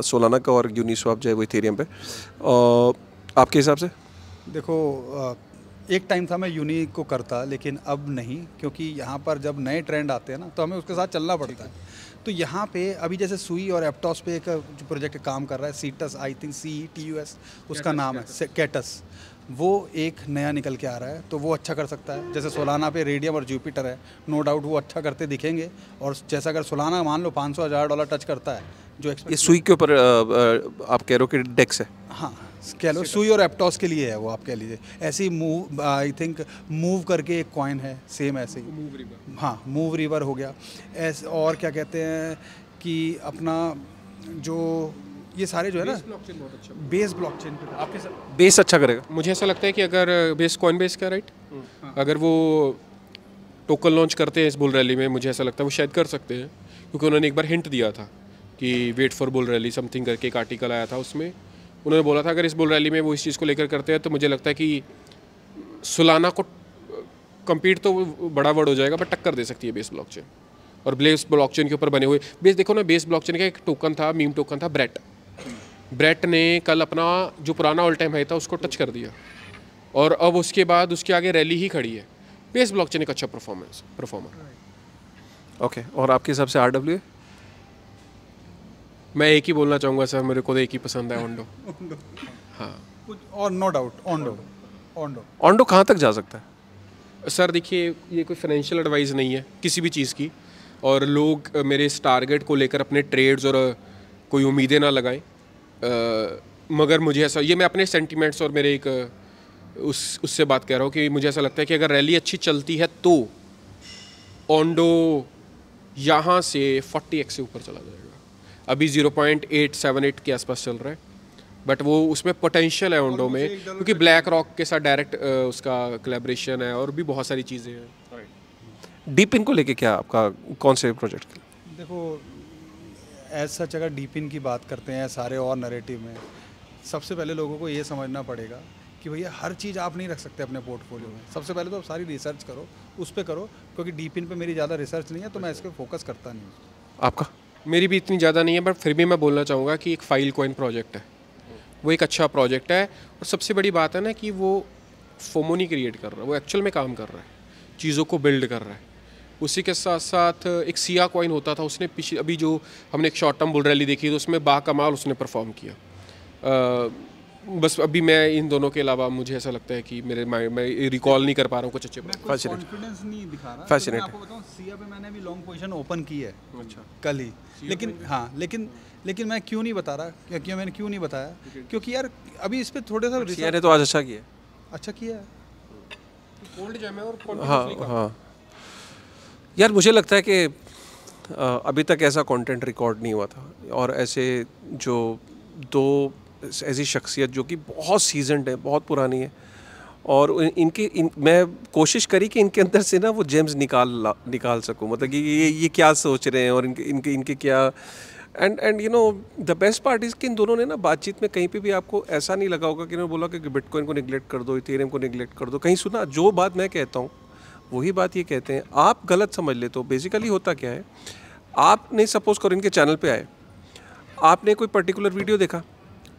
सोलाना का, और यूनिस्वैप जो है वो इथेरियम पे। आपके हिसाब से? देखो एक टाइम था मैं यूनिक को करता, लेकिन अब नहीं, क्योंकि यहाँ पर जब नए ट्रेंड आते हैं ना तो हमें उसके साथ चलना पड़ता है। तो यहाँ पे अभी जैसे सुई और एप्टॉस पे एक जो प्रोजेक्ट काम कर रहा है, सीटस, आई थिंक CETUS उसका नाम है, कैटस, वो एक नया निकल के आ रहा है, तो वो अच्छा कर सकता है। जैसे सोलाना पे रेडियम और जुपिटर है, नो डाउट वो अच्छा करते दिखेंगे। और जैसा अगर सोलाना मान लो $500,000 टच करता है, जो ये सुई के ऊपर आप कह रहे हो कि डेक्स है? हाँ कह लो, सुई और एप्टॉस के लिए है वो, आप कह लीजिए। ऐसे ही मूव, आई थिंक मूव करके एक कॉइन है सेम ऐसे ही, मूव रिवर। हाँ मूव रिवर हो गया ऐसे। और क्या कहते हैं कि अपना जो ये सारे जो है ना, ब्लॉकचेन बहुत अच्छा, बेस ब्लॉकचेन पे आपके साथ बेस अच्छा करेगा। मुझे ऐसा लगता है कि अगर बेस कॉइन बेस का राइट, अगर वो टोकन लॉन्च करते हैं इस बुल रैली में, मुझे ऐसा लगता है वो शायद कर सकते हैं, क्योंकि उन्होंने एक बार हिंट दिया था कि wait for bull rally something करके एक आर्टिकल आया था, उसमें उन्होंने बोला था अगर इस बुल रैली में वो इस चीज़ को लेकर करते हैं तो मुझे लगता है कि सोलाना को कम्पीट तो बड़ा वर्ड हो जाएगा, बट टक्कर दे सकती है बेस ब्लॉकचेन। और बेस ब्लॉकचेन के ऊपर बने हुए बेस देखो ना, बेस ब्लॉकचेन का एक टोकन था, मीम टोकन था ब्रेट ने कल अपना जो पुराना ऑल टाइम हाई था उसको टच कर दिया, और अब उसके बाद उसके आगे रैली ही खड़ी है। बेस ब्लॉकचेन एक अच्छा परफॉर्मर। ओके, और आपके हिसाब से RWA? मैं एक ही बोलना चाहूँगा सर, मेरे को तो एक ही पसंद है, ओंडो। हाँ कुछ और नो डाउट, ओंडो। ओंडो कहाँ तक जा सकता है? सर देखिए, ये कोई फाइनेंशियल एडवाइस नहीं है किसी भी चीज़ की, और लोग मेरे इस टारगेट को लेकर अपने ट्रेड्स और कोई उम्मीदें ना लगाएं। मगर मुझे ऐसा, ये मैं अपने सेंटिमेंट्स और मेरे एक उससे बात कह रहा हूँ कि मुझे ऐसा लगता है कि अगर रैली अच्छी चलती है तो ओंडो यहाँ से 40x से ऊपर चला जाएगा। अभी 0.878 के आसपास चल रहा है, बट वो उसमें पोटेंशियल है ओंडो में, क्योंकि ब्लैक रॉक के साथ डायरेक्ट उसका कोलैबोरेशन है और भी बहुत सारी चीज़ें हैं। डीपिन को लेके क्या आपका, कौन से प्रोजेक्ट? देखो एज सच अगर डीपिन की बात करते हैं सारे और नैरेटिव में, सबसे पहले लोगों को ये समझना पड़ेगा कि भैया हर चीज़ आप नहीं रख सकते अपने पोर्टफोलियो में। सबसे पहले तो आप सारी रिसर्च करो, उस पर करो, क्योंकि डीपिन पे मेरी ज़्यादा रिसर्च नहीं है, तो मैं इस पर फोकस करता नहीं हूँ। आपका? मेरी भी इतनी ज़्यादा नहीं है, बट फिर भी मैं बोलना चाहूँगा कि एक फाइल कॉइन प्रोजेक्ट है, वो एक अच्छा प्रोजेक्ट है। और सबसे बड़ी बात है ना कि वो फोमो नहीं क्रिएट कर रहा, वो एक्चुअल में काम कर रहा है, चीज़ों को बिल्ड कर रहा है। उसी के साथ साथ एक सिया कॉइन होता था, उसने पिछले अभी जो हमने एक शॉर्ट टर्म बुल रैली देखी तो उसमें बाकमाल उसने परफॉर्म किया। बस अभी मैं इन दोनों के अलावा मुझे ऐसा लगता है कि मेरे माइंड में रिकॉल नहीं कर पा रहा हूँ कुछ अच्छे। कॉन्फिडेंस नहीं दिखा रहा। फैसिनेटिंग। आपको बताऊँ, सिया पे मैंने भी लॉन्ग पोजीशन ओपन की है कल ही, लेकिन हाँ लेकिन मैं क्यों नहीं बता रहा, क्यों मैंने क्यों नहीं बताया, क्योंकि यार अभी इस पर थोड़ा सा सिया ने तो आज अच्छा किया। अच्छा किया है। कोल्ड जैम है और हाँ यार, मुझे लगता है कि अभी तक ऐसा कंटेंट रिकॉर्ड नहीं हुआ था, और ऐसे जो दो ऐसी शख्सियत जो कि बहुत सीजनड है, बहुत पुरानी है, और मैं कोशिश करी कि इनके अंदर से ना वो जेम्स निकाल सकूं, मतलब कि ये क्या सोच रहे हैं और इनके क्या। And you know the best part is कि इन दोनों ने ना बातचीत में कहीं पे भी आपको ऐसा नहीं लगा होगा कि इन्होंने बोला कि बिटकॉइन को निगलेक्ट कर दो, इथेरियम को निगलेक्ट कर दो। कहीं सुना, जो बात मैं कहता हूँ वही बात ये कहते हैं, आप गलत समझ ले। तो बेसिकली होता क्या है, आपने सपोज करो इनके चैनल पे आए, आपने कोई पर्टिकुलर वीडियो देखा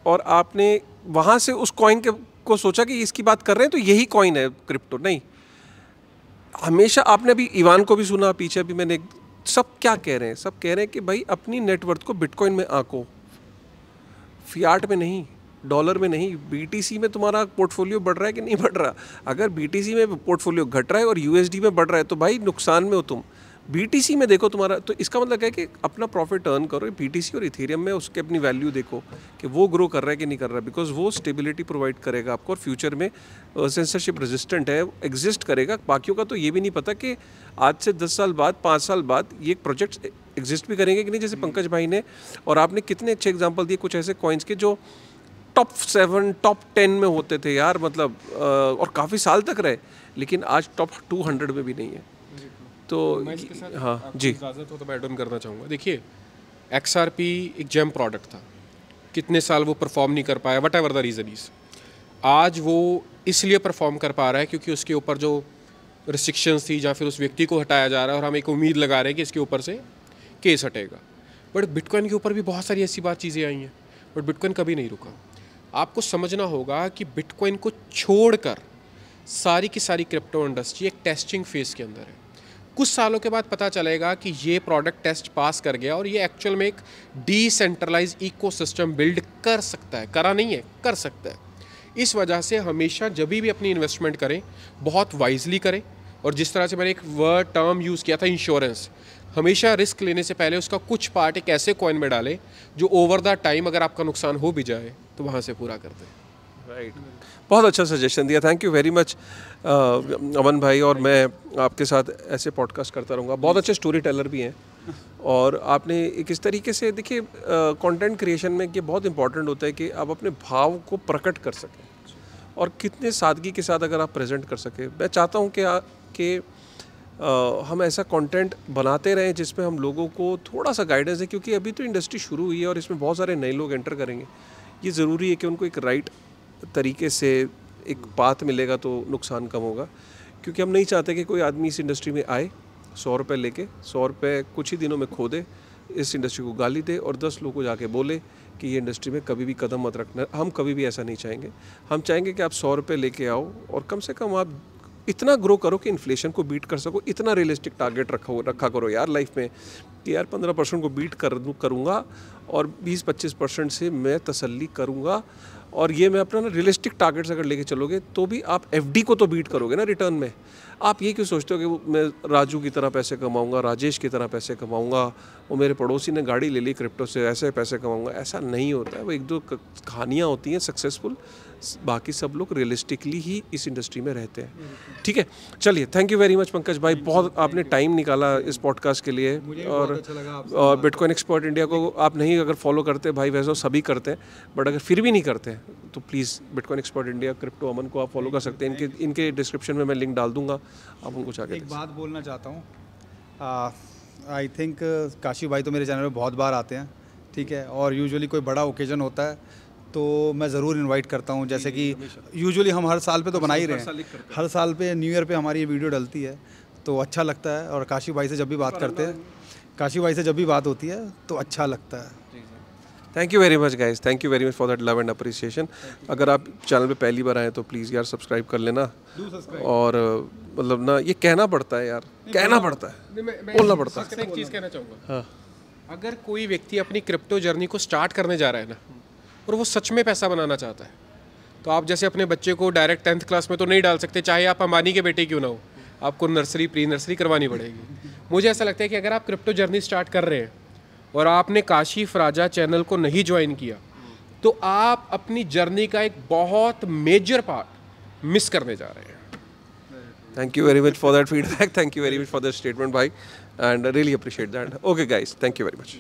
और आपने वहाँ से उस कॉइन को सोचा कि इसकी बात कर रहे हैं तो यही कॉइन है क्रिप्टो। नहीं, हमेशा आपने अभी इवान को भी सुना, पीछे अभी मैंने, सब क्या कह रहे हैं, सब कह रहे हैं कि भाई अपनी नेटवर्थ को बिटकॉइन में आंको, फियाट में नहीं, डॉलर में नहीं। बीटीसी में तुम्हारा पोर्टफोलियो बढ़ रहा है कि नहीं बढ़ रहा? अगर बीटीसी में पोर्टफोलियो घट रहा है और यूएसडी में बढ़ रहा है तो भाई नुकसान में हो तुम। बीटीसी में देखो तुम्हारा, तो इसका मतलब है कि अपना प्रॉफिट अर्न करो। बीटीसी और इथेरियम में उसके अपनी वैल्यू देखो कि वो ग्रो कर रहा है कि नहीं कर रहा है, बिकॉज वो स्टेबिलिटी प्रोवाइड करेगा आपको, और फ्यूचर में सेंसरशिप रेजिस्टेंट है, एग्जिस्ट करेगा। बाकियों का तो ये भी नहीं पता कि आज से 10 साल बाद, 5 साल बाद ये प्रोजेक्ट्स एग्जिस्ट भी करेंगे कि नहीं। जैसे पंकज भाई ने और आपने कितने अच्छे एग्जाम्पल दिए कुछ ऐसे कॉइन्स के जो टॉप 7, टॉप 10 में होते थे यार, मतलब और काफ़ी साल तक रहे, लेकिन आज टॉप 200 में भी नहीं है। तो हाँ जी, इजाज़त हो तो मैं ऐड ऑन करना चाहूँगा। देखिए, XRP एक जेम प्रोडक्ट था, कितने साल वो परफॉर्म नहीं कर पाया, what ever the reason is. आज वो इसलिए परफॉर्म कर पा रहा है क्योंकि उसके ऊपर जो रिस्ट्रिक्शंस थी या फिर उस व्यक्ति को हटाया जा रहा है, और हम एक उम्मीद लगा रहे हैं कि इसके ऊपर से केस हटेगा। बट बिटकॉइन के ऊपर भी बहुत सारी ऐसी चीज़ें आई हैं, बट बिटकॉइन कभी नहीं रुका। आपको समझना होगा कि बिटकॉइन को छोड़कर सारी की सारी क्रिप्टो इंडस्ट्री एक टेस्टिंग फेज़ के अंदर है। कुछ सालों के बाद पता चलेगा कि ये प्रोडक्ट टेस्ट पास कर गया और ये एक्चुअल में एक डिसेंट्रलाइज इकोसिस्टम बिल्ड कर सकता है, करा नहीं है, कर सकता है। इस वजह से हमेशा जब भी अपनी इन्वेस्टमेंट करें बहुत वाइजली करें। और जिस तरह से मैंने एक वर्ड टर्म यूज़ किया था इंश्योरेंस, हमेशा रिस्क लेने से पहले उसका कुछ पार्ट एक ऐसे कॉइन में डालें जो ओवर द टाइम अगर आपका नुकसान हो भी जाए तो वहाँ से पूरा कर दें। राइट, बहुत अच्छा सजेशन दिया, थैंक यू वेरी मच अमन भाई। और मैं आपके साथ ऐसे पॉडकास्ट करता रहूँगा। बहुत अच्छे स्टोरी टेलर भी हैं और आपने एक इस तरीके से, देखिए कंटेंट क्रिएशन में ये बहुत इंपॉर्टेंट होता है कि आप अपने भाव को प्रकट कर सकें और कितने सादगी के साथ अगर आप प्रेजेंट कर सकें। मैं चाहता हूँ कि हम ऐसा कंटेंट बनाते रहें जिसमें हम लोगों को थोड़ा सा गाइडेंस है, क्योंकि अभी तो इंडस्ट्री शुरू हुई है और इसमें बहुत सारे नए लोग एंटर करेंगे। ये ज़रूरी है कि उनको एक राइट तरीके से एक पाथ मिलेगा तो नुकसान कम होगा, क्योंकि हम नहीं चाहते कि कोई आदमी इस इंडस्ट्री में आए 100 रुपये लेके 100 रुपये कुछ ही दिनों में खो दे, इस इंडस्ट्री को गाली दे और 10 लोगों को जाके बोले कि ये इंडस्ट्री में कभी भी कदम मत रखना। हम कभी भी ऐसा नहीं चाहेंगे। हम चाहेंगे कि आप 100 रुपये लेके आओ और कम से कम आप इतना ग्रो करो कि इन्फ्लेशन को बीट कर सको। इतना रियलिस्टिक टारगेट रखा करो यार लाइफ में कि यार 15% को बीट करूँगा और 20-25% से मैं तसल्ली करूँगा। और ये मैं अपना ना रियलिस्टिक टारगेट्स अगर लेके चलोगे तो भी आप एफडी को तो बीट करोगे ना रिटर्न में। आप ये क्यों सोचते हो कि मैं राजू की तरह पैसे कमाऊंगा, राजेश की तरह पैसे कमाऊंगा, वो मेरे पड़ोसी ने गाड़ी ले ली क्रिप्टो से ऐसे पैसे कमाऊंगा? ऐसा नहीं होता है। वो एक दो कहानियाँ होती हैं सक्सेसफुल, बाकी सब लोग रियलिस्टिकली ही इस इंडस्ट्री में रहते हैं। ठीक है, चलिए, thank you very much Pankaj भाई, बहुत आपने टाइम निकाला इस पॉडकास्ट के लिए। और बिटकॉइन एक्सपर्ट इंडिया को आप नहीं अगर फॉलो करते भाई, वैसे सभी करते हैं, बट अगर फिर भी नहीं करते तो please bitcoin expert India crypto Aman को आप फॉलो कर सकते हैं। इनके डिस्क्रिप्शन में मैं लिंक डाल दूंगा, आप उनको जाकर एक बात बोलना चाहता हूँ। आई थिंक काशी भाई तो मेरे चैनल में बहुत बार आते हैं, ठीक है, और यूजुअली कोई बड़ा ओकेजन होता है तो मैं ज़रूर इनवाइट करता हूँ। जैसे कि यूजुअली हम हर साल पे तो बना ही रहे हैं, हर साल पे न्यू ईयर पे हमारी ये वीडियो डलती है तो अच्छा लगता है। और काशी भाई से जब भी बात करते हैं, काशी भाई से जब भी बात होती है तो अच्छा लगता है। Thank you very much guys, thank you very much for that love and appreciation. अगर आप चैनल पे पहली बार आए तो प्लीज़ यार सब्सक्राइब कर लेना। और मतलब ना ये कहना पड़ता है यार, कहना पड़ता है, बोलना पड़ता है। एक चीज़ कहना चाहूँगा, हाँ, अगर कोई व्यक्ति अपनी क्रिप्टो जर्नी को स्टार्ट करने जा रहा है ना और वो सच में पैसा बनाना चाहता है, तो आप जैसे अपने बच्चे को डायरेक्ट 10th क्लास में तो नहीं डाल सकते, चाहे आप अंबानी के बेटे क्यों ना हो, आपको नर्सरी प्री नर्सरी करवानी पड़ेगी। मुझे ऐसा लगता है कि अगर आप क्रिप्टो जर्नी स्टार्ट कर रहे हैं और आपने काशिफ राजा चैनल को नहीं ज्वाइन किया तो आप अपनी जर्नी का एक बहुत मेजर पार्ट मिस करने जा रहे हैं। Thank you very much for that feedback, thank you very much for that statement भाई, and really appreciate that. Okay guys, thank you very much.